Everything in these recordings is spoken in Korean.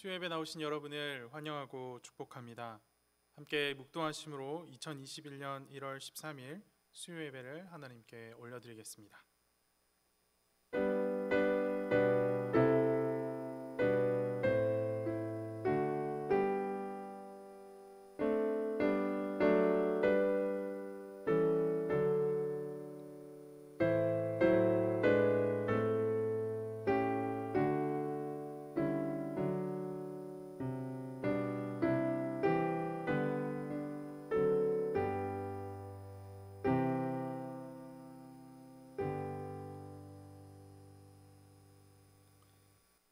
수요예배 나오신 여러분을 환영하고 축복합니다. 함께 묵도하심으로 2021년 1월 13일 수요예배를 하나님께 올려드리겠습니다.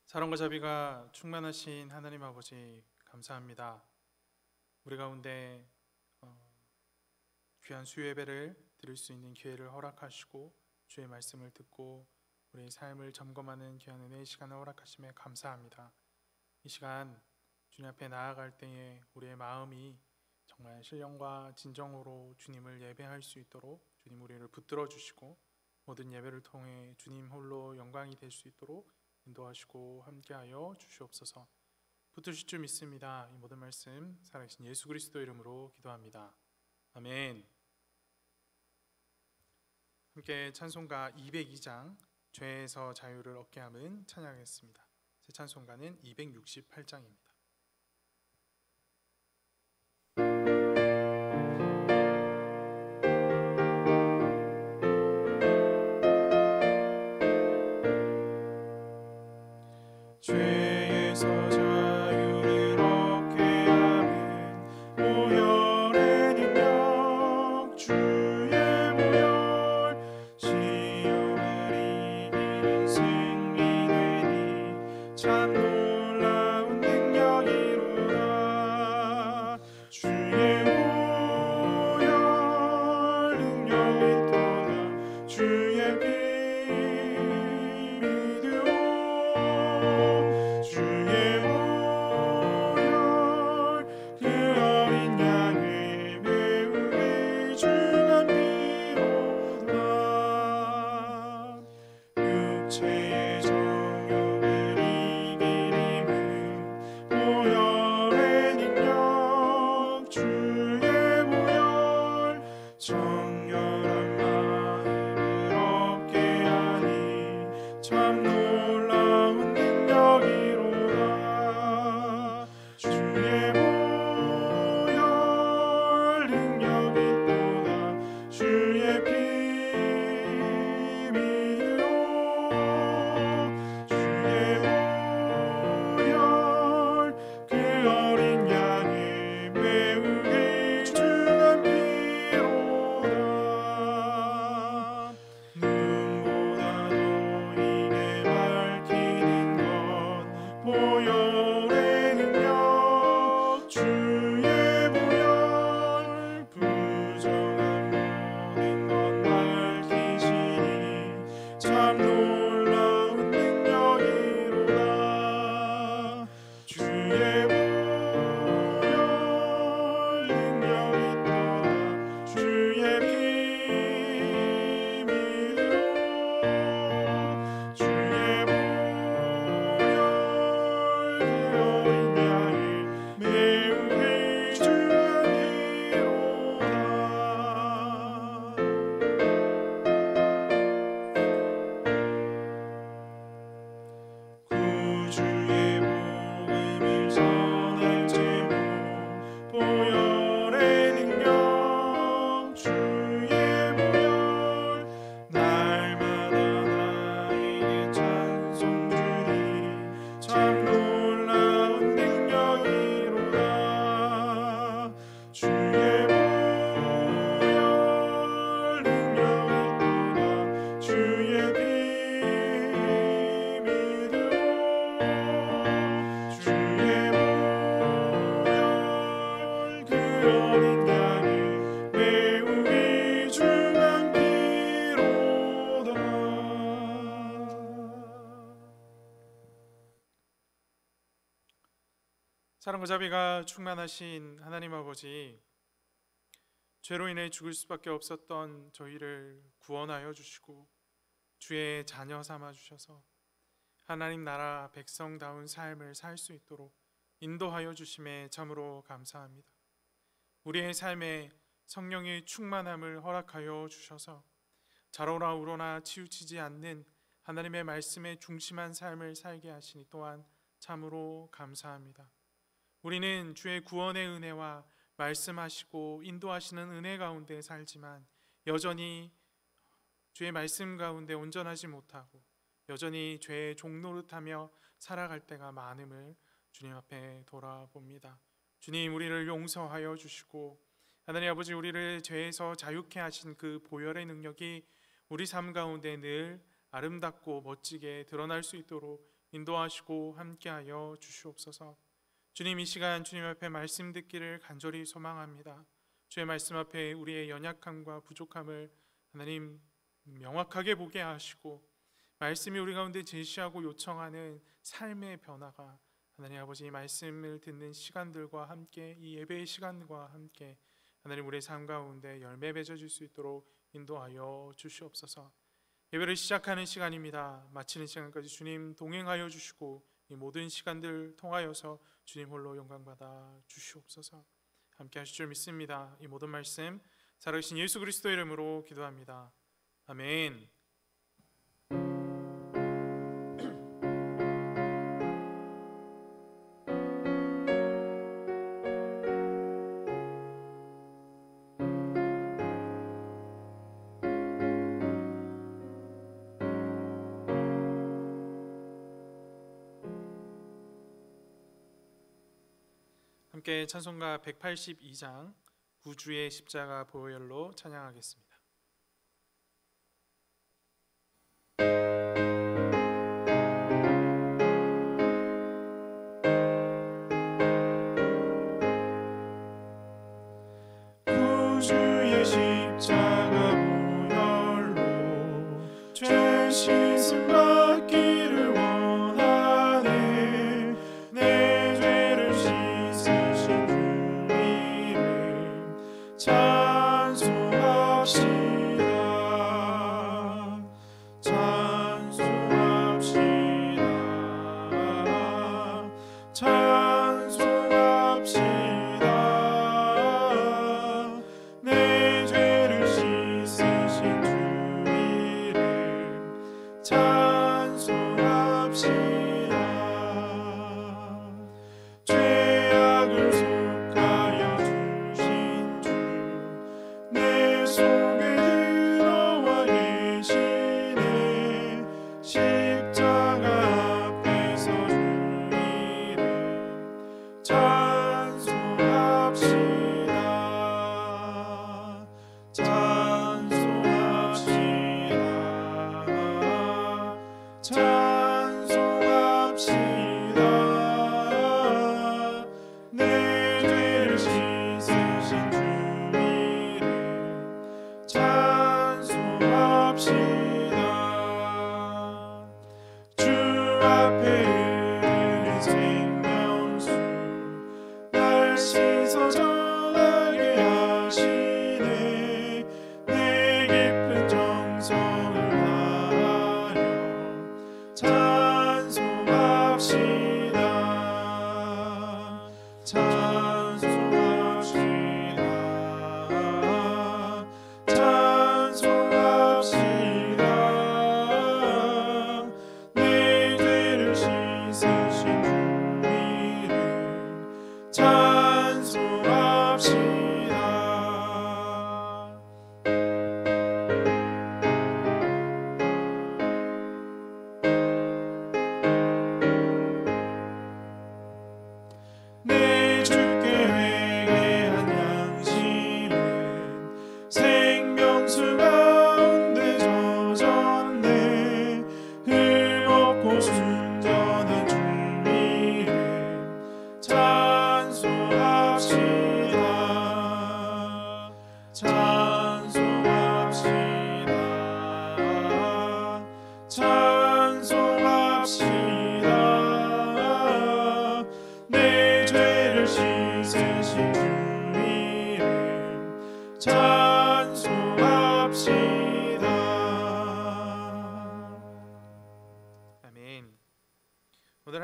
사랑과 자비가 충만하신 하나님 아버지 감사합니다. 우리 가운데 귀한 수요예배를 드릴 수 있는 기회를 허락하시고 주의 말씀을 듣고 우리의 삶을 점검하는 귀한 은혜의 시간을 허락하심에 감사합니다. 이 시간 주님 앞에 나아갈 때에 우리의 마음이 정말 신령과 진정으로 주님을 예배할 수 있도록 주님 우리를 붙들어 주시고 모든 예배를 통해 주님 홀로 영광이 될 수 있도록 인도하시고 함께하여 주시옵소서. 붙으실 줄 믿습니다. 이 모든 말씀 살아계신 예수 그리스도 이름으로 기도합니다. 아멘. 함께 찬송가 202장 죄에서 자유를 얻게 함은 찬양하겠습니다. 제 찬송가는 268장입니다. 죄에서 자유를 얻게 함은 보혈의 능력 주의 보혈 시험을 이기는 승리되니 참 놀라운 능력이로다. 주의 보혈 능력이 있도다. 주의 피 사랑과 자비가 충만하신 하나님 아버지, 죄로 인해 죽을 수밖에 없었던 저희를 구원하여 주시고 주의 자녀 삼아 주셔서 하나님 나라 백성다운 삶을 살 수 있도록 인도하여 주심에 참으로 감사합니다. 우리의 삶에 성령의 충만함을 허락하여 주셔서 자로나 우로나 치우치지 않는 하나님의 말씀에 중심한 삶을 살게 하시니 또한 참으로 감사합니다. 우리는 주의 구원의 은혜와 말씀하시고 인도하시는 은혜 가운데 살지만 여전히 주의 말씀 가운데 온전하지 못하고 여전히 죄의 종노릇하며 살아갈 때가 많음을 주님 앞에 돌아봅니다. 주님, 우리를 용서하여 주시고 하나님 아버지, 우리를 죄에서 자유케 하신 그 보혈의 능력이 우리 삶 가운데 늘 아름답고 멋지게 드러날 수 있도록 인도하시고 함께하여 주시옵소서. 주님, 이 시간 주님 앞에 말씀 듣기를 간절히 소망합니다. 주의 말씀 앞에 우리의 연약함과 부족함을 하나님 명확하게 보게 하시고 말씀이 우리 가운데 제시하고 요청하는 삶의 변화가 하나님 아버지 말씀을 듣는 시간들과 함께 이 예배의 시간과 함께 하나님 우리의 삶 가운데 열매 맺어질 수 있도록 인도하여 주시옵소서. 예배를 시작하는 시간입니다. 마치는 시간까지 주님 동행하여 주시고 이 모든 시간들 통하여서 주님 홀로 영광받아 주시옵소서. 함께 하실 줄 믿습니다. 이 모든 말씀 살아계신 예수 그리스도 이름으로 기도합니다. 아멘. 함께 찬송가 182장 구주의 십자가 보혈로 찬양하겠습니다. 구주의 십자가 보혈로 죄 씻음 받기를 원하네. 내 죄를 씻으신 주 이름 찬송합시다. 내 죄를 씻으신 주 이름 찬송합시다. 죄악을 속하여 주신 주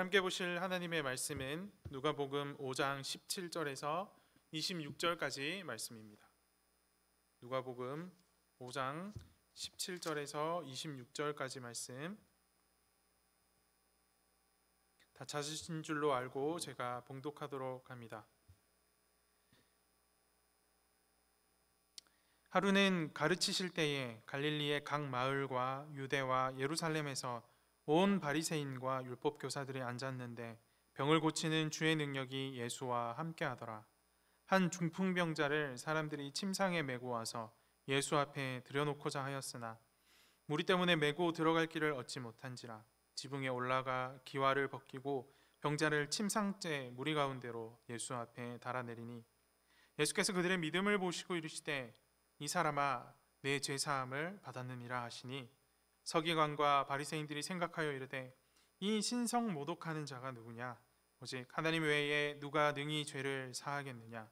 함께 보실 하나님의 말씀은 누가복음 5장 17절에서 26절까지 말씀입니다. 누가복음 5장 17절에서 26절까지 말씀, 다 찾으신 줄로 알고 제가 봉독하도록 합니다. 하루는 가르치실 때에 갈릴리의 각 마을과 유대와 예루살렘에서 온 바리새인과 율법 교사들이 앉았는데 병을 고치는 주의 능력이 예수와 함께하더라. 한 중풍병자를 사람들이 침상에 메고 와서 예수 앞에 들여놓고자 하였으나 무리 때문에 메고 들어갈 길을 얻지 못한지라 지붕에 올라가 기와를 벗기고 병자를 침상째 무리 가운데로 예수 앞에 달아내리니 예수께서 그들의 믿음을 보시고 이르시되 이 사람아 내 죄사함을 받았느니라 하시니 서기관과 바리새인들이 생각하여 이르되 이 신성 모독하는 자가 누구냐 오직 하나님 외에 누가 능히 죄를 사하겠느냐.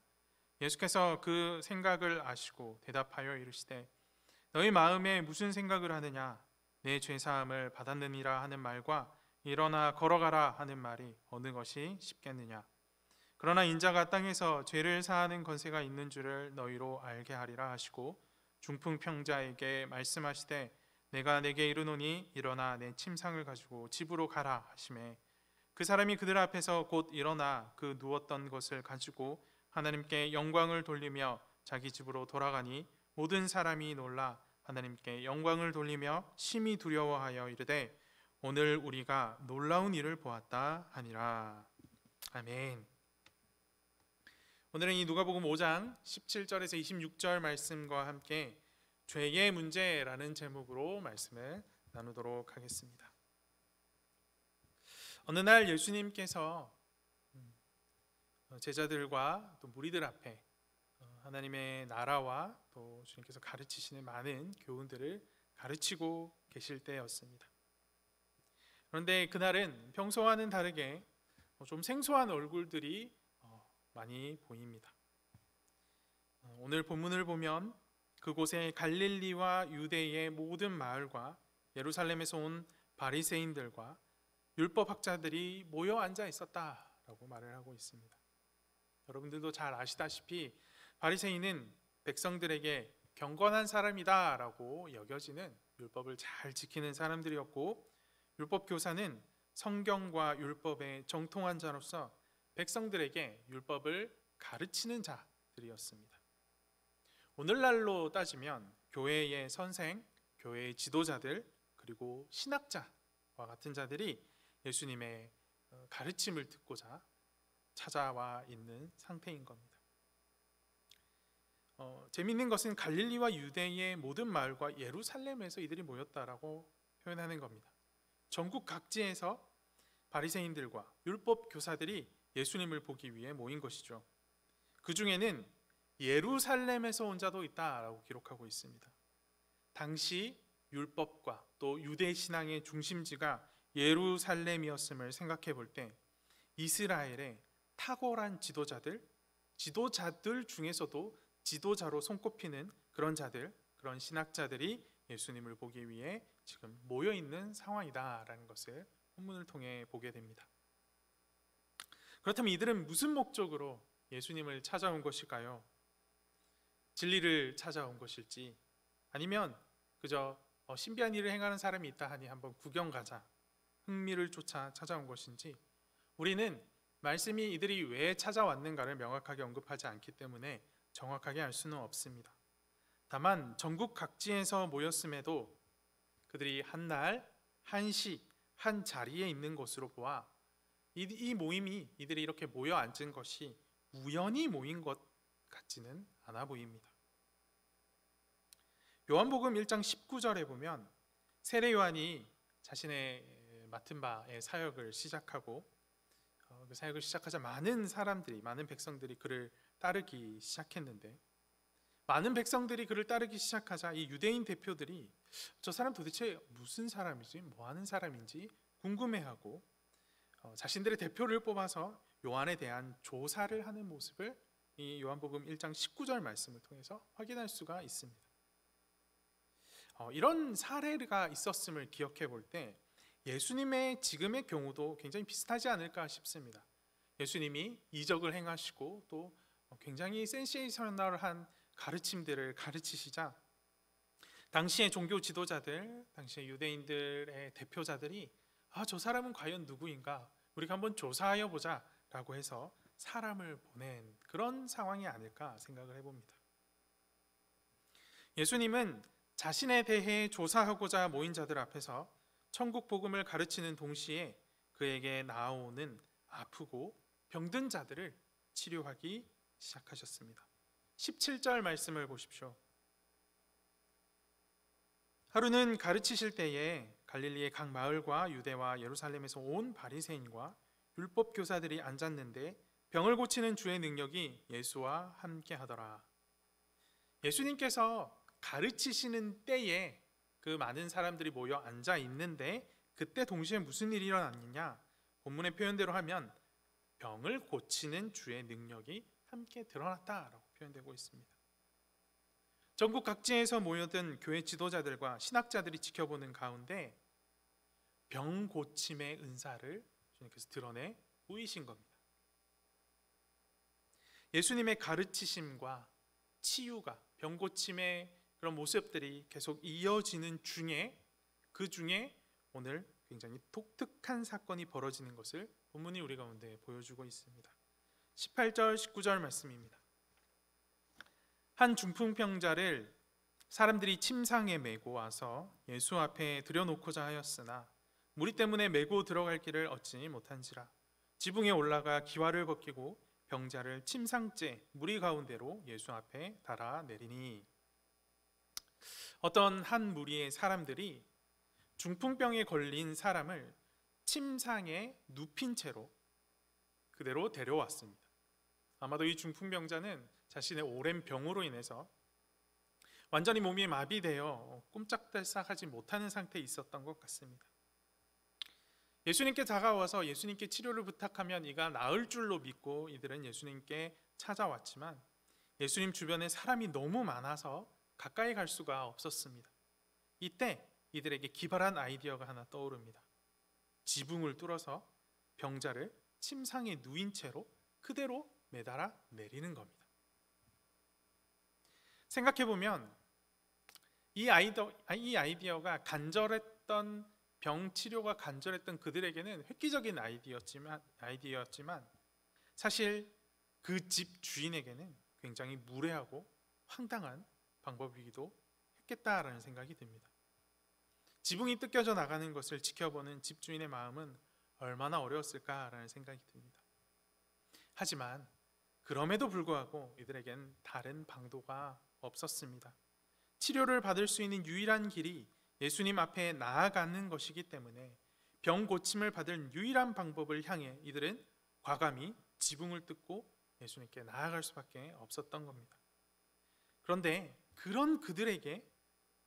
예수께서 그 생각을 아시고 대답하여 이르시되 너희 마음에 무슨 생각을 하느냐 내 죄사함을 받았느니라 하는 말과 일어나 걸어가라 하는 말이 어느 것이 쉽겠느냐. 그러나 인자가 땅에서 죄를 사하는 권세가 있는 줄을 너희로 알게 하리라 하시고 중풍병자에게 말씀하시되 내가 내게 이르노니 일어나 내 침상을 가지고 집으로 가라 하시매 그 사람이 그들 앞에서 곧 일어나 그 누웠던 것을 가지고 하나님께 영광을 돌리며 자기 집으로 돌아가니 모든 사람이 놀라 하나님께 영광을 돌리며 심히 두려워하여 이르되 오늘 우리가 놀라운 일을 보았다 하니라. 아멘. 오늘은 이 누가복음 5장 17절에서 26절 말씀과 함께 죄의 문제라는 제목으로 말씀을 나누도록 하겠습니다. 어느 날 예수님께서 제자들과 또 무리들 앞에 하나님의 나라와 또 주님께서 가르치시는 많은 교훈들을 가르치고 계실 때였습니다. 그런데 그날은 평소와는 다르게 좀 생소한 얼굴들이 많이 보입니다. 오늘 본문을 보면 그곳에 갈릴리와 유대의 모든 마을과 예루살렘에서 온 바리새인들과 율법학자들이 모여 앉아 있었다라고 말을 하고 있습니다. 여러분들도 잘 아시다시피 바리새인은 백성들에게 경건한 사람이다라고 여겨지는 율법을 잘 지키는 사람들이었고 율법 교사는 성경과 율법에 정통한 자로서 백성들에게 율법을 가르치는 자들이었습니다. 오늘날로 따지면 교회의 선생, 교회의 지도자들, 그리고 신학자와 같은 자들이 예수님의 가르침을 듣고자 찾아와 있는 상태인 겁니다. 재미있는 것은 갈릴리와 유대의 모든 마을과 예루살렘에서 이들이 모였다라고 표현하는 겁니다. 전국 각지에서 바리새인들과 율법 교사들이 예수님을 보기 위해 모인 것이죠. 그 중에는 예루살렘에서 온 자도 있다라고 기록하고 있습니다. 당시 율법과 또 유대 신앙의 중심지가 예루살렘이었음을 생각해 볼 때 이스라엘의 탁월한 지도자들 중에서도 지도자로 손꼽히는 그런 자들, 그런 신학자들이 예수님을 보기 위해 지금 모여 있는 상황이다라는 것을 본문을 통해 보게 됩니다. 그렇다면 이들은 무슨 목적으로 예수님을 찾아온 것일까요? 진리를 찾아온 것일지 아니면 그저 신비한 일을 행하는 사람이 있다 하니 한번 구경 가자, 흥미를 쫓아 찾아온 것인지 우리는 말씀이 이들이 왜 찾아왔는가를 명확하게 언급하지 않기 때문에 정확하게 알 수는 없습니다. 다만 전국 각지에서 모였음에도 그들이 한 날, 한 시, 한 자리에 있는 것으로 보아 이 모임이 이들이 이렇게 모여 앉은 것이 우연히 모인 것 같지는 않아 보입니다. 요한복음 1장 19절에 보면 세례 요한이 자신의 맡은 바의 사역을 시작하고 그 사역을 시작하자 많은 백성들이 그를 따르기 시작했는데 많은 백성들이 그를 따르기 시작하자 이 유대인 대표들이 저 사람 도대체 무슨 사람이지, 뭐 하는 사람인지 궁금해하고 자신들의 대표를 뽑아서 요한에 대한 조사를 하는 모습을 이 요한복음 1장 19절 말씀을 통해서 확인할 수가 있습니다. 이런 사례가 있었음을 기억해 볼 때 예수님의 지금의 경우도 굉장히 비슷하지 않을까 싶습니다. 예수님이 이적을 행하시고 또 굉장히 센세이셔널한 가르침들을 가르치시자 당시의 종교 지도자들, 당시의 유대인들의 대표자들이 저 사람은 과연 누구인가? 우리가 한번 조사하여 보자 라고 해서 사람을 보낸 그런 상황이 아닐까 생각을 해봅니다. 예수님은 자신에 대해 조사하고자 모인 자들 앞에서 천국 복음을 가르치는 동시에 그에게 나오는 아프고 병든 자들을 치료하기 시작하셨습니다. 17절 말씀을 보십시오. 하루는 가르치실 때에 갈릴리의 각 마을과 유대와 예루살렘에서 온 바리새인과 율법 교사들이 앉았는데 병을 고치는 주의 능력이 예수와 함께 하더라. 예수님께서 가르치시는 때에 그 많은 사람들이 모여 앉아 있는데 그때 동시에 무슨 일이 일어났느냐? 본문의 표현대로 하면 병을 고치는 주의 능력이 함께 드러났다라고 표현되고 있습니다. 전국 각지에서 모여든 교회 지도자들과 신학자들이 지켜보는 가운데 병 고침의 은사를 주님께서 드러내 보이신 겁니다. 예수님의 가르치심과 치유가 병 고침의 그런 모습들이 계속 이어지는 중에 그 중에 오늘 굉장히 독특한 사건이 벌어지는 것을 본문이 우리 가운데 보여주고 있습니다. 18절 19절 말씀입니다. 한 중풍병자를 사람들이 침상에 메고 와서 예수 앞에 들여놓고자 하였으나 무리 때문에 메고 들어갈 길을 얻지 못한지라 지붕에 올라가 기와를 벗기고 병자를 침상째 무리 가운데로 예수 앞에 달아 내리니 어떤 한 무리의 사람들이 중풍병에 걸린 사람을 침상에 눕힌 채로 그대로 데려왔습니다. 아마도 이 중풍병자는 자신의 오랜 병으로 인해서 완전히 몸이 마비되어 꼼짝달싹하지 못하는 상태에 있었던 것 같습니다. 예수님께 다가와서 예수님께 치료를 부탁하면 이가 나을 줄로 믿고 이들은 예수님께 찾아왔지만 예수님 주변에 사람이 너무 많아서 가까이 갈 수가 없었습니다. 이때 이들에게 기발한 아이디어가 하나 떠오릅니다. 지붕을 뚫어서 병자를 침상에 누인 채로 그대로 매달아 내리는 겁니다. 생각해보면 이 아이디어가 간절했던 병 치료가 간절했던 그들에게는 획기적인 아이디어였지만 사실 그 집 주인에게는 굉장히 무례하고 황당한 방법이기도 했겠다라는 생각이 듭니다. 지붕이 뜯겨져 나가는 것을 지켜보는 집주인의 마음은 얼마나 어려웠을까라는 생각이 듭니다. 하지만 그럼에도 불구하고 이들에겐 다른 방도가 없었습니다. 치료를 받을 수 있는 유일한 길이 예수님 앞에 나아가는 것이기 때문에 병 고침을 받을 유일한 방법을 향해 이들은 과감히 지붕을 뜯고 예수님께 나아갈 수밖에 없었던 겁니다. 그런데 그런 그들에게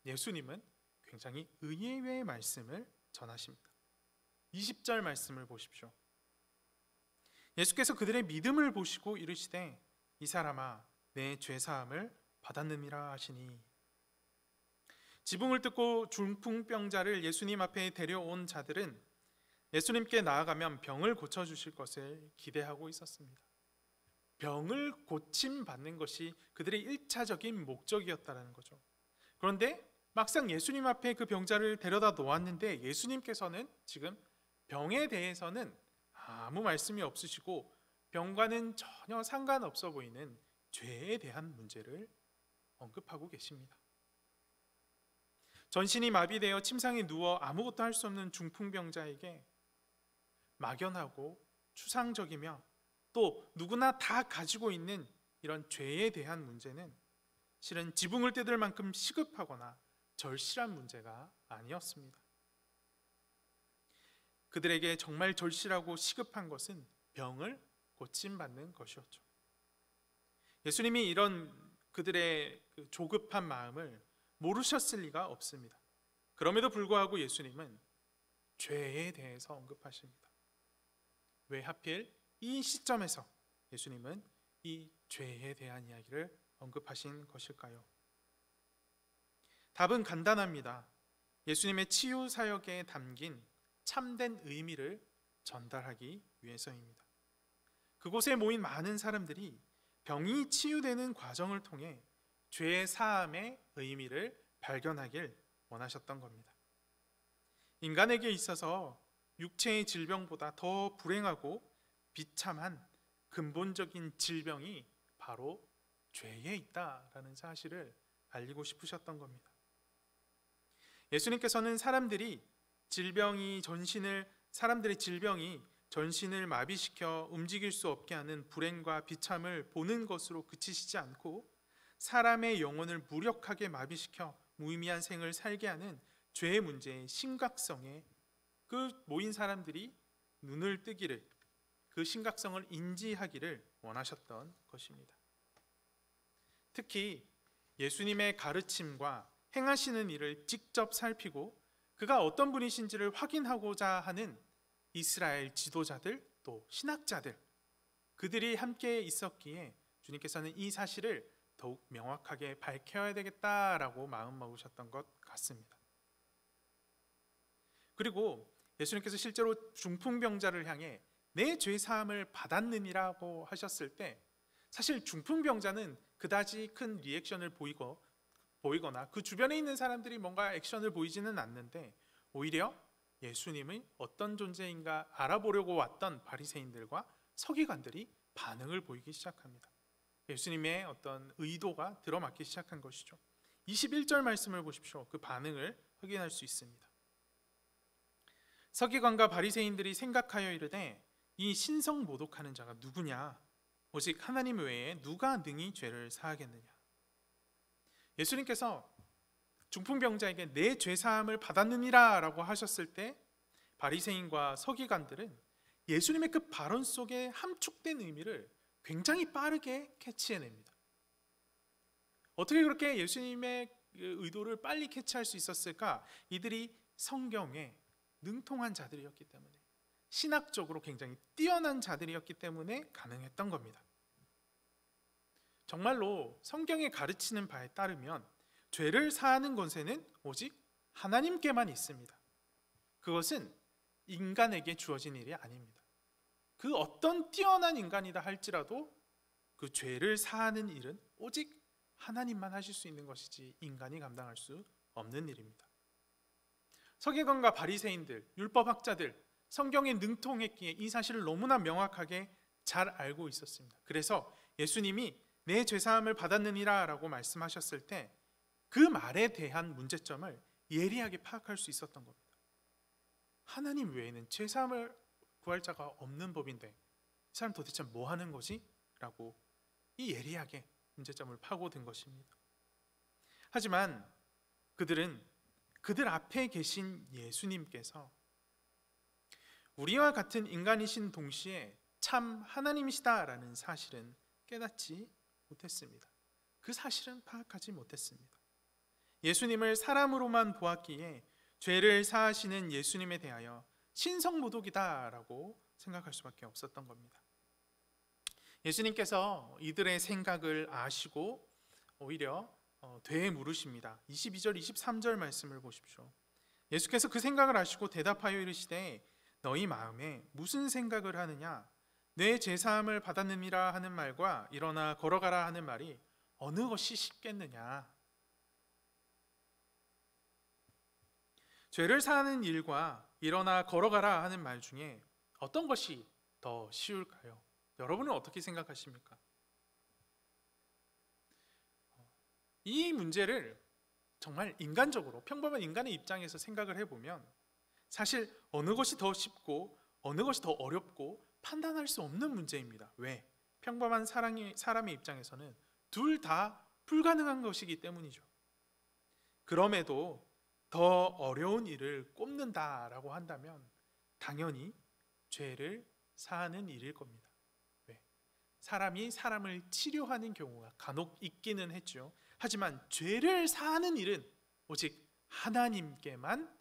예수님은 굉장히 의외의 말씀을 전하십니다. 20절 말씀을 보십시오. 예수께서 그들의 믿음을 보시고 이르시되 이 사람아 내 죄사함을 받았느니라 하시니 지붕을 뜯고 중풍병자를 예수님 앞에 데려온 자들은 예수님께 나아가면 병을 고쳐주실 것을 기대하고 있었습니다. 병을 고침받는 것이 그들의 1차적인 목적이었다는 거죠. 그런데 막상 예수님 앞에 그 병자를 데려다 놓았는데 예수님께서는 지금 병에 대해서는 아무 말씀이 없으시고 병과는 전혀 상관없어 보이는 죄에 대한 문제를 언급하고 계십니다. 전신이 마비되어 침상에 누워 아무것도 할 수 없는 중풍병자에게 막연하고 추상적이며 또 누구나 다 가지고 있는 이런 죄에 대한 문제는 실은 지붕을 뜯을 만큼 시급하거나 절실한 문제가 아니었습니다. 그들에게 정말 절실하고 시급한 것은 병을 고침받는 것이었죠. 예수님이 이런 그들의 그 조급한 마음을 모르셨을 리가 없습니다. 그럼에도 불구하고 예수님은 죄에 대해서 언급하십니다. 왜 하필 이 시점에서 예수님은 이 죄에 대한 이야기를 언급하신 것일까요? 답은 간단합니다. 예수님의 치유 사역에 담긴 참된 의미를 전달하기 위해서입니다. 그곳에 모인 많은 사람들이 병이 치유되는 과정을 통해 죄의 사함의 의미를 발견하길 원하셨던 겁니다. 인간에게 있어서 육체의 질병보다 더 불행하고 비참한 근본적인 질병이 바로 죄에 있다라는 사실을 알리고 싶으셨던 겁니다. 예수님께서는 사람들의 질병이 전신을 마비시켜 움직일 수 없게 하는 불행과 비참을 보는 것으로 그치시지 않고 사람의 영혼을 무력하게 마비시켜 무의미한 생을 살게 하는 죄의 문제의 심각성에 그 모인 사람들이 눈을 뜨기를, 그 심각성을 인지하기를 원하셨던 것입니다. 특히 예수님의 가르침과 행하시는 일을 직접 살피고 그가 어떤 분이신지를 확인하고자 하는 이스라엘 지도자들, 또 신학자들, 그들이 함께 있었기에 주님께서는 이 사실을 더욱 명확하게 밝혀야 되겠다라고 마음먹으셨던 것 같습니다. 그리고 예수님께서 실제로 중풍병자를 향해 내 죄 사함을 받았느니라고 하셨을 때 사실 중풍병자는 그다지 큰 리액션을 보이거나 그 주변에 있는 사람들이 뭔가 액션을 보이지는 않는데 오히려 예수님이 어떤 존재인가 알아보려고 왔던 바리새인들과 서기관들이 반응을 보이기 시작합니다. 예수님의 어떤 의도가 들어맞기 시작한 것이죠. 21절 말씀을 보십시오. 그 반응을 확인할 수 있습니다. 서기관과 바리새인들이 생각하여 이르되 이 신성 모독하는 자가 누구냐? 오직 하나님 외에 누가 능히 죄를 사하겠느냐? 예수님께서 중풍병자에게 내 죄 사함을 받았느니라 라고 하셨을 때 바리새인과 서기관들은 예수님의 그 발언 속에 함축된 의미를 굉장히 빠르게 캐치해냅니다. 어떻게 그렇게 예수님의 의도를 빨리 캐치할 수 있었을까? 이들이 성경에 능통한 자들이었기 때문에, 신학적으로 굉장히 뛰어난 자들이었기 때문에 가능했던 겁니다. 정말로 성경에 가르치는 바에 따르면 죄를 사하는 권세는 오직 하나님께만 있습니다. 그것은 인간에게 주어진 일이 아닙니다. 그 어떤 뛰어난 인간이다 할지라도 그 죄를 사하는 일은 오직 하나님만 하실 수 있는 것이지 인간이 감당할 수 없는 일입니다. 서기관과 바리새인들, 율법학자들, 성경에 능통했기에 이 사실을 너무나 명확하게 잘 알고 있었습니다. 그래서 예수님이 내 죄사함을 받았느니라 라고 말씀하셨을 때 그 말에 대한 문제점을 예리하게 파악할 수 있었던 겁니다. 하나님 외에는 죄사함을 구할 자가 없는 법인데 이 사람 도대체 뭐 하는 거지? 라고 이 예리하게 문제점을 파고든 것입니다. 하지만 그들은 그들 앞에 계신 예수님께서 우리와 같은 인간이신 동시에 참 하나님이시다라는 사실은 깨닫지 못했습니다. 그 사실은 파악하지 못했습니다. 예수님을 사람으로만 보았기에 죄를 사하시는 예수님에 대하여 신성모독이다라고 생각할 수밖에 없었던 겁니다. 예수님께서 이들의 생각을 아시고 오히려 되물으십니다. 22절, 23절 말씀을 보십시오. 예수께서 그 생각을 아시고 대답하여 이르시되 너희 마음에 무슨 생각을 하느냐? 내 제사함을 받았느니라 하는 말과 일어나 걸어가라 하는 말이 어느 것이 쉽겠느냐? 죄를 사하는 일과 일어나 걸어가라 하는 말 중에 어떤 것이 더 쉬울까요? 여러분은 어떻게 생각하십니까? 이 문제를 정말 인간적으로 평범한 인간의 입장에서 생각을 해보면 사실 어느 것이 더 쉽고 어느 것이 더 어렵고 판단할 수 없는 문제입니다. 왜? 평범한 사람의 입장에서는 둘 다 불가능한 것이기 때문이죠. 그럼에도 더 어려운 일을 꼽는다라고 한다면 당연히 죄를 사하는 일일 겁니다. 왜? 사람이 사람을 치료하는 경우가 간혹 있기는 했죠. 하지만 죄를 사하는 일은 오직 하나님께만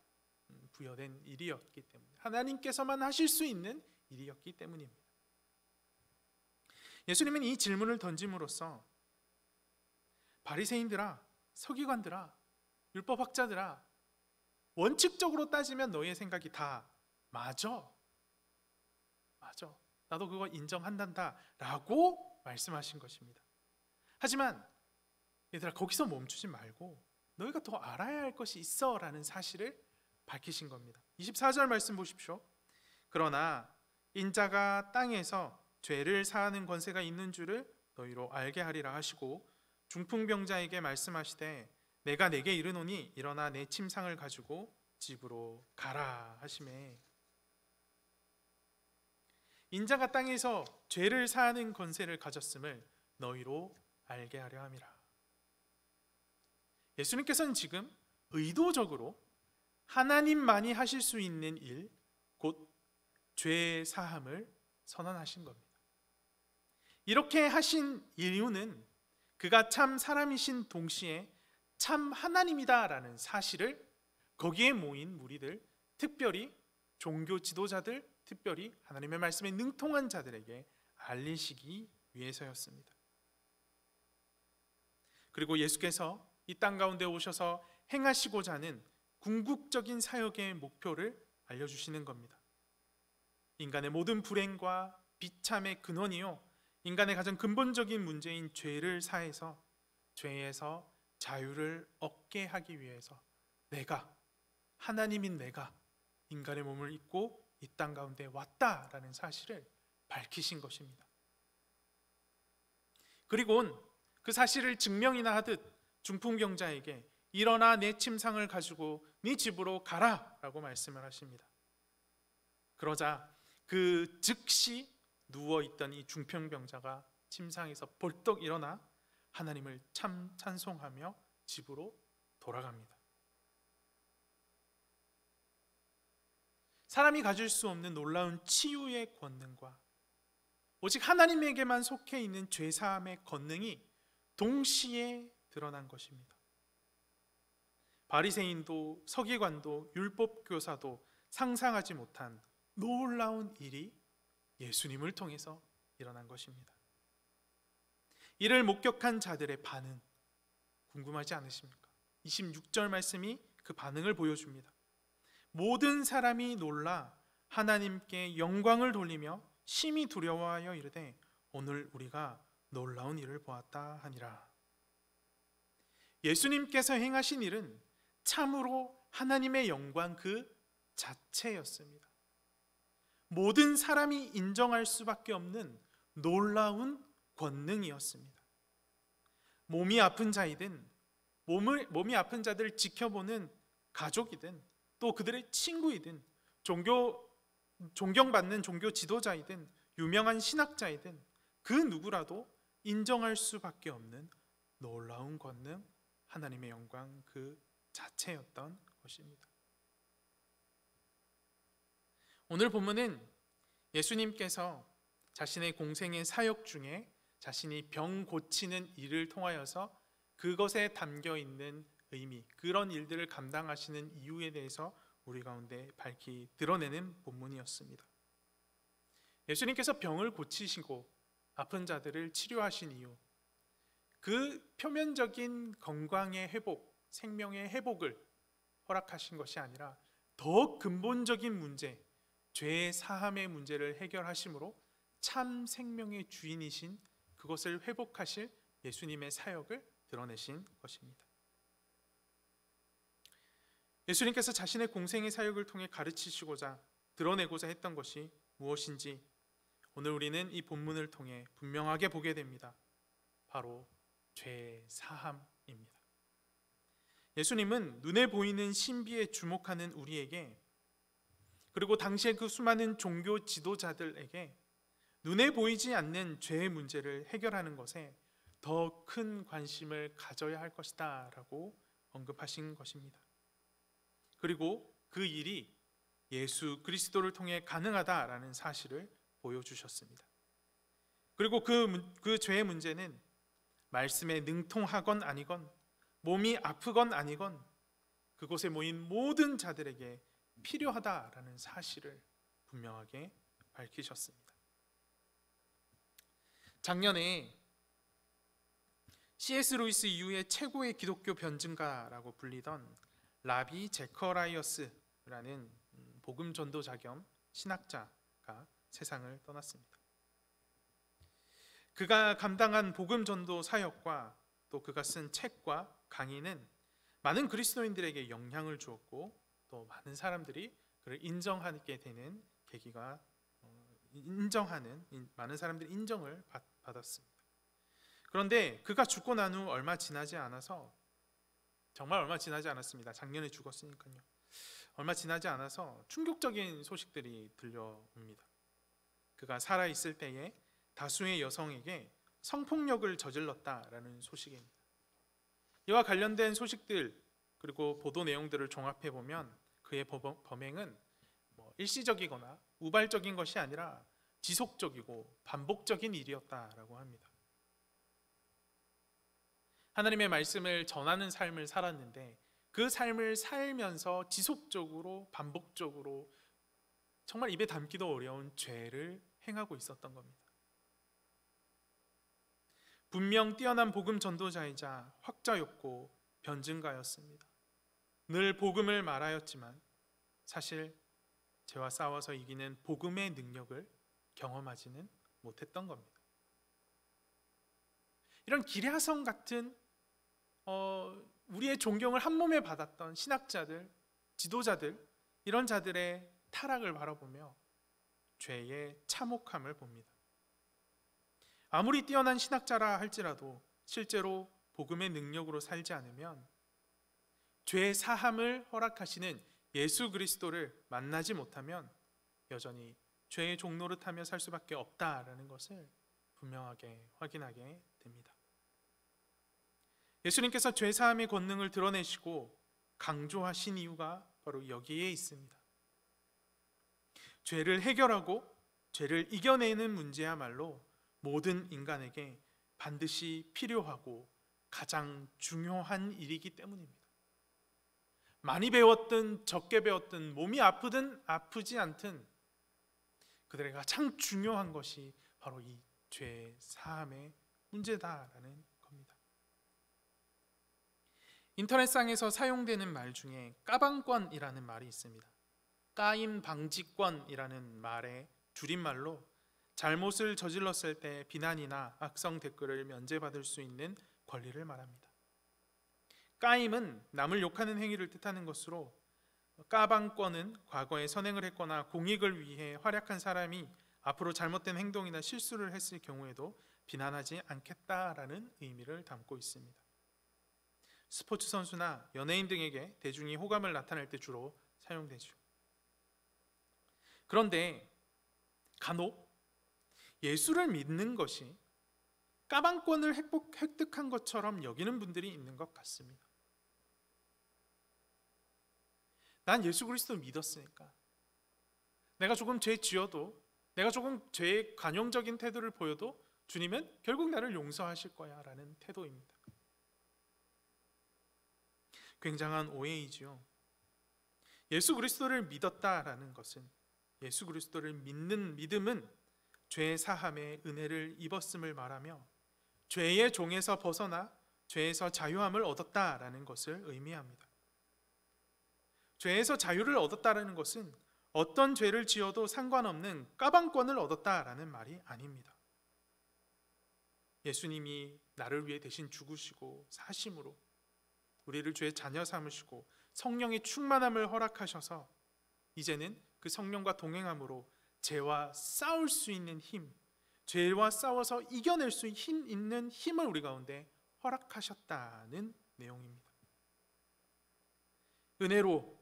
부여된 일이었기 때문에 하나님께서만 하실 수 있는 일이었기 때문입니다. 예수님은 이 질문을 던짐으로써 바리새인들아, 서기관들아, 율법학자들아, 원칙적으로 따지면 너희의 생각이 다 맞아. 나도 그거 인정한단다 라고 말씀하신 것입니다. 하지만 얘들아, 거기서 멈추지 말고 너희가 더 알아야 할 것이 있어 라는 사실을 밝히신 겁니다. 24절 말씀 보십시오. 그러나 인자가 땅에서 죄를 사하는 권세가 있는 줄을 너희로 알게 하리라 하시고, 중풍병자에게 말씀하시되 내가 내게 이르노니 일어나 내 침상을 가지고 집으로 가라 하시매, 인자가 땅에서 죄를 사하는 권세를 가졌음을 너희로 알게 하려 함이라. 예수님께서는 지금 의도적으로 하나님만이 하실 수 있는 일, 곧 죄 사함을 선언하신 겁니다. 이렇게 하신 이유는 그가 참 사람이신 동시에 참 하나님이다라는 사실을 거기에 모인 무리들, 특별히 종교 지도자들, 특별히 하나님의 말씀에 능통한 자들에게 알리시기 위해서였습니다. 그리고 예수께서 이 땅 가운데 오셔서 행하시고자 하는 궁극적인 사역의 목표를 알려주시는 겁니다. 인간의 모든 불행과 비참의 근원이요, 인간의 가장 근본적인 문제인 죄를 사해서 죄에서 자유를 얻게 하기 위해서 내가, 하나님인 내가 인간의 몸을 입고 이 땅 가운데 왔다라는 사실을 밝히신 것입니다. 그리고는 그 사실을 증명이나 하듯 중풍병자에게 일어나 내 침상을 가지고 네 집으로 가라 라고 말씀을 하십니다. 그러자 그 즉시 누워있던 이 중풍병자가 침상에서 벌떡 일어나 하나님을 참 찬송하며 집으로 돌아갑니다. 사람이 가질 수 없는 놀라운 치유의 권능과 오직 하나님에게만 속해 있는 죄사함의 권능이 동시에 드러난 것입니다. 바리새인도 서기관도 율법교사도 상상하지 못한 놀라운 일이 예수님을 통해서 일어난 것입니다. 이를 목격한 자들의 반응 궁금하지 않으십니까? 26절 말씀이 그 반응을 보여줍니다. 모든 사람이 놀라 하나님께 영광을 돌리며 심히 두려워하여 이르되 오늘 우리가 놀라운 일을 보았다 하니라. 예수님께서 행하신 일은 참으로 하나님의 영광 그 자체였습니다. 모든 사람이 인정할 수밖에 없는 놀라운 권능이었습니다. 몸이 아픈 자이든 몸이 아픈 자들을 지켜보는 가족이든 또 그들의 친구이든 존경받는 종교 지도자이든 유명한 신학자이든 그 누구라도 인정할 수밖에 없는 놀라운 권능, 하나님의 영광 그 자체였던 것입니다. 오늘 본문은 예수님께서 자신의 공생의 사역 중에 자신이 병 고치는 일을 통하여서 그것에 담겨 있는 의미, 그런 일들을 감당하시는 이유에 대해서 우리 가운데 밝히 드러내는 본문이었습니다. 예수님께서 병을 고치시고 아픈 자들을 치료하신 이유, 그 표면적인 건강의 회복, 생명의 회복을 허락하신 것이 아니라 더 근본적인 문제, 죄의 사함의 문제를 해결하심으로 참 생명의 주인이신 그것을 회복하실 예수님의 사역을 드러내신 것입니다. 예수님께서 자신의 공생의 사역을 통해 가르치시고자 드러내고자 했던 것이 무엇인지 오늘 우리는 이 본문을 통해 분명하게 보게 됩니다. 바로 죄의 사함입니다. 예수님은 눈에 보이는 신비에 주목하는 우리에게, 그리고 당시의 그 수많은 종교 지도자들에게 눈에 보이지 않는 죄의 문제를 해결하는 것에 더 큰 관심을 가져야 할 것이다 라고 언급하신 것입니다. 그리고 그 일이 예수 그리스도를 통해 가능하다라는 사실을 보여주셨습니다. 그리고 그 죄의 문제는 말씀에 능통하건 아니건, 몸이 아프건 아니건 그곳에 모인 모든 자들에게 필요하다라는 사실을 분명하게 밝히셨습니다. 작년에 C.S. 루이스 이후의 최고의 기독교 변증가라고 불리던 라비 제커라이어스라는 복음 전도자 겸 신학자가 세상을 떠났습니다. 그가 감당한 복음 전도 사역과 또 그가 쓴 책과 강의는 많은 그리스도인들에게 영향을 주었고 또 많은 사람들이 그를 인정하게 되는 계기가 많은 사람들이 인정을 받았습니다. 그런데 그가 죽고 난 후 얼마 지나지 않아서, 정말 얼마 지나지 않았습니다. 작년에 죽었으니까요. 얼마 지나지 않아서 충격적인 소식들이 들려옵니다. 그가 살아있을 때에 다수의 여성에게 성폭력을 저질렀다라는 소식입니다. 이와 관련된 소식들 그리고 보도 내용들을 종합해 보면 그의 범행은 일시적이거나 우발적인 것이 아니라 지속적이고 반복적인 일이었다라고 합니다. 하나님의 말씀을 전하는 삶을 살았는데 그 삶을 살면서 지속적으로 반복적으로 정말 입에 담기도 어려운 죄를 행하고 있었던 겁니다. 분명 뛰어난 복음 전도자이자 학자였고 변증가였습니다. 늘 복음을 말하였지만 사실 죄와 싸워서 이기는 복음의 능력을 경험하지는 못했던 겁니다. 이런 기랴성 같은 우리의 존경을 한 몸에 받았던 신학자들, 지도자들, 이런 자들의 타락을 바라보며 죄의 참혹함을 봅니다. 아무리 뛰어난 신학자라 할지라도 실제로 복음의 능력으로 살지 않으면 죄 사함을 허락하시는 예수 그리스도를 만나지 못하면 여전히 죄의 종노릇하며 살 수밖에 없다라는 것을 분명하게 확인하게 됩니다. 예수님께서 죄 사함의 권능을 드러내시고 강조하신 이유가 바로 여기에 있습니다. 죄를 해결하고 죄를 이겨내는 문제야말로 모든 인간에게 반드시 필요하고 가장 중요한 일이기 때문입니다. 많이 배웠든 적게 배웠든 몸이 아프든 아프지 않든 그들에게 가장 중요한 것이 바로 이 죄 사함의 문제다라는 겁니다. 인터넷상에서 사용되는 말 중에 까방권이라는 말이 있습니다. 까임 방지권이라는 말의 줄임말로 잘못을 저질렀을 때 비난이나 악성 댓글을 면제받을 수 있는 권리를 말합니다. 까임은 남을 욕하는 행위를 뜻하는 것으로 까방권은 과거에 선행을 했거나 공익을 위해 활약한 사람이 앞으로 잘못된 행동이나 실수를 했을 경우에도 비난하지 않겠다라는 의미를 담고 있습니다. 스포츠 선수나 연예인 등에게 대중이 호감을 나타낼 때 주로 사용되죠. 그런데 간혹 예수를 믿는 것이 까방권을 획득한 것처럼 여기는 분들이 있는 것 같습니다. 난 예수 그리스도 믿었으니까 내가 조금 죄 지어도 내가 조금 죄에 관용적인 태도를 보여도 주님은 결국 나를 용서하실 거야 라는 태도입니다. 굉장한 오해이지요. 예수 그리스도를 믿었다라는 것은, 예수 그리스도를 믿는 믿음은 죄 사함의 은혜를 입었음을 말하며 죄의 종에서 벗어나 죄에서 자유함을 얻었다라는 것을 의미합니다. 죄에서 자유를 얻었다라는 것은 어떤 죄를 지어도 상관없는 까방권을 얻었다라는 말이 아닙니다. 예수님이 나를 위해 대신 죽으시고 사심으로 우리를 죄의 자녀 삼으시고 성령의 충만함을 허락하셔서 이제는 그 성령과 동행함으로 죄와 싸울 수 있는 힘, 죄와 싸워서 이겨낼 수 있는 힘을 우리 가운데 허락하셨다는 내용입니다. 은혜로,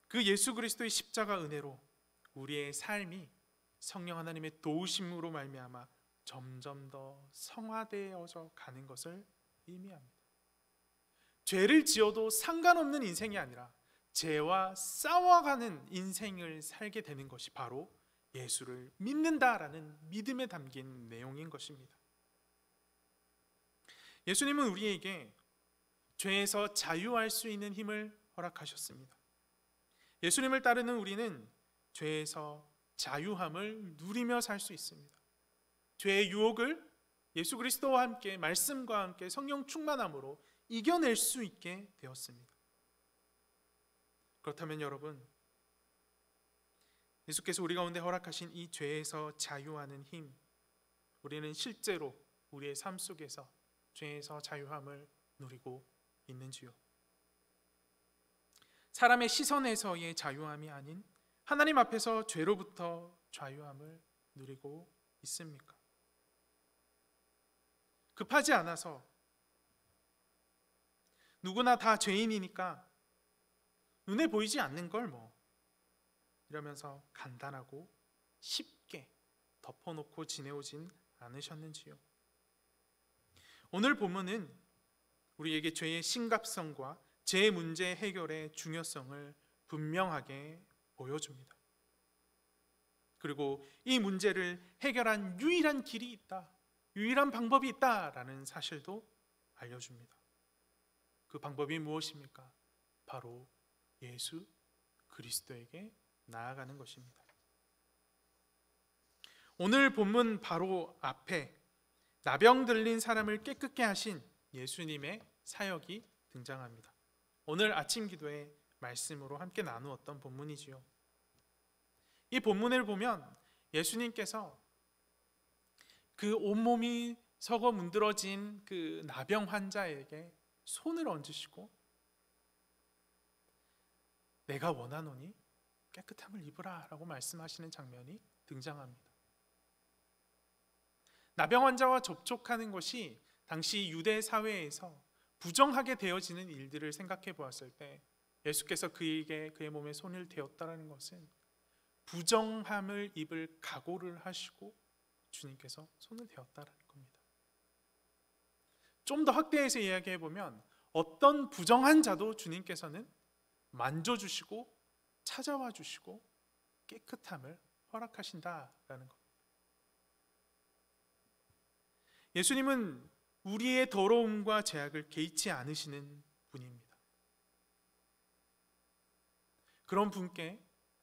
그 예수 그리스도의 십자가 은혜로 우리의 삶이 성령 하나님의 도우심으로 말미암아 점점 더 성화되어져 가는 것을 의미합니다. 죄를 지어도 상관없는 인생이 아니라 죄와 싸워가는 인생을 살게 되는 것이 바로 예수를 믿는다라는 믿음에 담긴 내용인 것입니다. 예수님은 우리에게 죄에서 자유할 수 있는 힘을 허락하셨습니다. 예수님을 따르는 우리는 죄에서 자유함을 누리며 살 수 있습니다. 죄의 유혹을 예수 그리스도와 함께 말씀과 함께 성령 충만함으로 이겨낼 수 있게 되었습니다. 그렇다면 여러분, 예수께서 우리 가운데 허락하신 이 죄에서 자유하는 힘, 우리는 실제로 우리의 삶 속에서 죄에서 자유함을 누리고 있는지요? 사람의 시선에서의 자유함이 아닌 하나님 앞에서 죄로부터 자유함을 누리고 있습니까? 급하지 않아서 누구나 다 죄인이니까 눈에 보이지 않는 걸 뭐 이러면서 간단하고 쉽게 덮어놓고 지내오진 않으셨는지요? 오늘 본문은 우리에게 죄의 심각성과 죄 문제 해결의 중요성을 분명하게 보여줍니다. 그리고 이 문제를 해결한 유일한 길이 있다, 유일한 방법이 있다라는 사실도 알려줍니다. 그 방법이 무엇입니까? 바로 예수 그리스도에게 나아가는 것입니다. 오늘 본문 바로 앞에 나병 들린 사람을 깨끗게 하신 예수님의 사역이 등장합니다. 오늘 아침 기도의 말씀으로 함께 나누었던 본문이지요. 이 본문을 보면 예수님께서 그 온몸이 썩어 문드러진 그 나병 환자에게 손을 얹으시고 내가 원하노니 깨끗함을 입으라 라고 말씀하시는 장면이 등장합니다. 나병 환자와 접촉하는 것이 당시 유대 사회에서 부정하게 되어지는 일들을 생각해 보았을 때 예수께서 그에게 그의 몸에 손을 대었다는 것은 부정함을 입을 각오를 하시고 주님께서 손을 대었다는 겁니다. 좀 더 확대해서 이야기해 보면 어떤 부정한 자도 주님께서는 만져주시고 찾아와 주시고 깨끗함을 허락하신다라는 겁니다. 예수님은 우리의 더러움과 죄악을 개의치 않으시는 분입니다. 그런 분께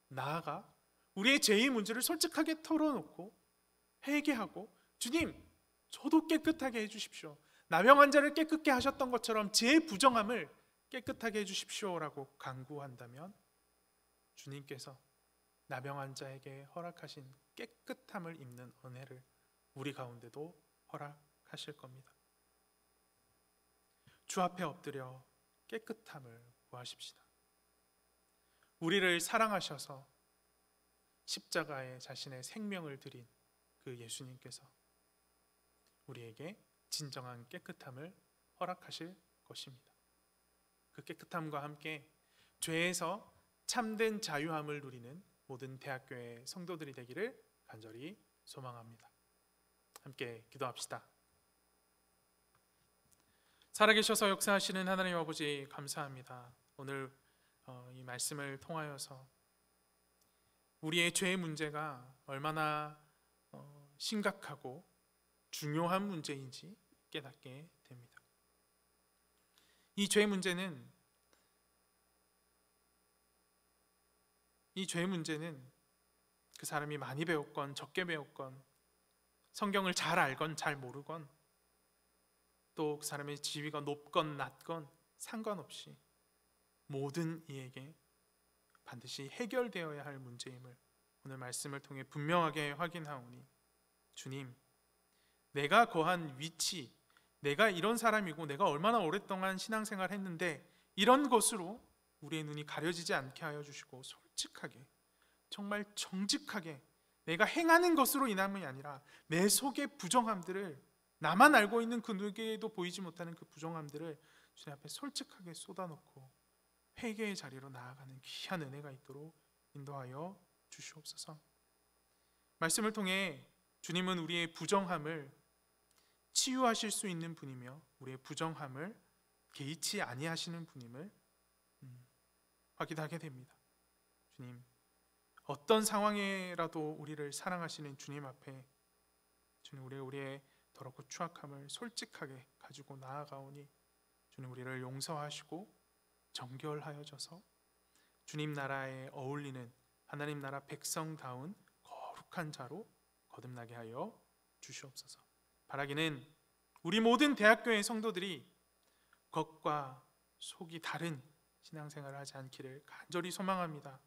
나아가 우리의 죄의 문제를 솔직하게 털어놓고 회개하고 주님, 저도 깨끗하게 해주십시오. 나병 환자를 깨끗게 하셨던 것처럼 제 부정함을 깨끗하게 해주십시오라고 간구한다면 주님께서 나병 환자에게 허락하신 깨끗함을 입는 은혜를 우리 가운데도 허락하실 겁니다. 주 앞에 엎드려 깨끗함을 구하십시다. 우리를 사랑하셔서 십자가에 자신의 생명을 드린 그 예수님께서 우리에게 진정한 깨끗함을 허락하실 것입니다. 그 깨끗함과 함께 죄에서 참된 자유함을 누리는 모든 대학교의 성도들이 되기를 간절히 소망합니다. 함께 기도합시다. 살아계셔서 역사하시는 하나님 아버지 감사합니다. 오늘 이 말씀을 통하여서 우리의 죄의 문제가 얼마나 심각하고 중요한 문제인지 깨닫게 됩니다. 이 죄의 문제는 그 사람이 많이 배웠건 적게 배웠건 성경을 잘 알건 잘 모르건 또 그 사람의 지위가 높건 낮건 상관없이 모든 이에게 반드시 해결되어야 할 문제임을 오늘 말씀을 통해 분명하게 확인하오니 주님, 내가 거한 위치, 내가 이런 사람이고 내가 얼마나 오랫동안 신앙생활 했는데 이런 것으로 우리의 눈이 가려지지 않게 하여 주시고 솔직하게 정말 정직하게 내가 행하는 것으로 인함이 아니라 내 속의 부정함들을 나만 알고 있는 그 누구에게도 보이지 못하는 그 부정함들을 주님 앞에 솔직하게 쏟아놓고 회개의 자리로 나아가는 귀한 은혜가 있도록 인도하여 주시옵소서. 말씀을 통해 주님은 우리의 부정함을 치유하실 수 있는 분이며 우리의 부정함을 개의치 아니하시는 분임을 확인하게 됩니다. 주님, 어떤 상황에라도 우리를 사랑하시는 주님 앞에 주님 우리의 더럽고 추악함을 솔직하게 가지고 나아가오니 주님 우리를 용서하시고 정결하여져서 주님 나라에 어울리는 하나님 나라 백성다운 거룩한 자로 거듭나게 하여 주시옵소서. 바라기는 우리 모든 대학교의 성도들이 겉과 속이 다른 신앙생활을 하지 않기를 간절히 소망합니다.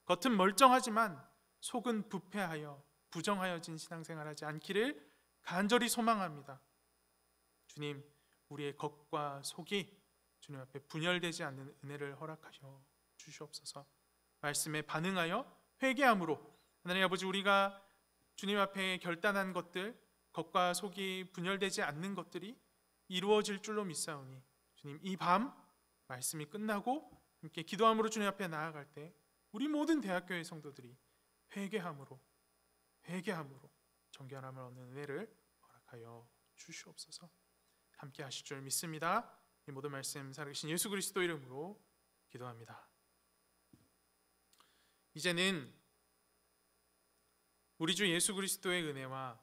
겉은 멀쩡하지만 속은 부패하여 부정하여진 신앙생활하지 않기를 간절히 소망합니다. 주님, 우리의 겉과 속이 주님 앞에 분열되지 않는 은혜를 허락하여 주시옵소서. 말씀에 반응하여 회개함으로 하나님 아버지, 우리가 주님 앞에 결단한 것들, 겉과 속이 분열되지 않는 것들이 이루어질 줄로 믿사오니 주님, 이 밤 말씀이 끝나고 함께 기도함으로 주님 앞에 나아갈 때 우리 모든 대학교의 성도들이 회개함으로 정결함을 얻는 은혜를 허락하여 주시옵소서. 함께 하실 줄 믿습니다. 이 모든 말씀 살아계신 예수 그리스도 이름으로 기도합니다. 이제는 우리 주 예수 그리스도의 은혜와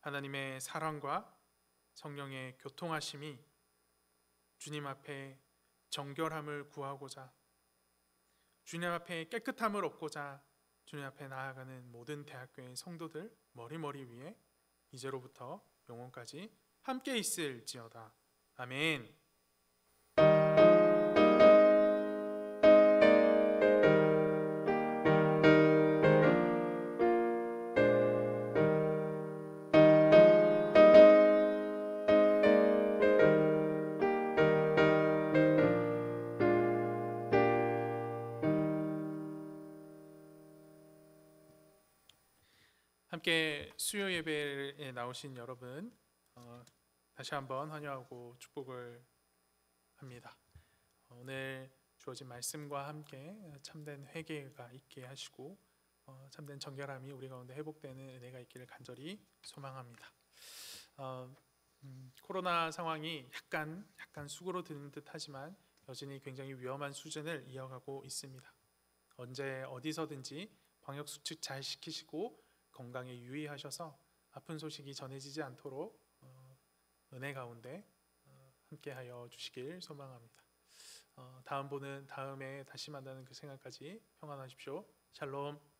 하나님의 사랑과 성령의 교통하심이 주님 앞에 정결함을 구하고자, 주님 앞에 깨끗함을 얻고자 주님 앞에 나아가는 모든 대학교의 성도들 머리 위에 이제로부터 영원까지 함께 있을지어다. 아멘. 함께 수요 예배에 나오신 여러분, 다시 한번 환영하고 축복을 합니다. 오늘 주어진 말씀과 함께 참된 회개가 있게 하시고 참된 정결함이 우리 가운데 회복되는 은혜가 있기를 간절히 소망합니다. 코로나 상황이 약간 수그러드는 듯하지만 여전히 굉장히 위험한 수준을 이어가고 있습니다. 언제 어디서든지 방역 수칙 잘 지키시고 건강에 유의하셔서 아픈 소식이 전해지지 않도록 은혜 가운데 함께하여 주시길 소망합니다. 다음에 다시 만나는 그 생각까지 평안하십시오. 샬롬.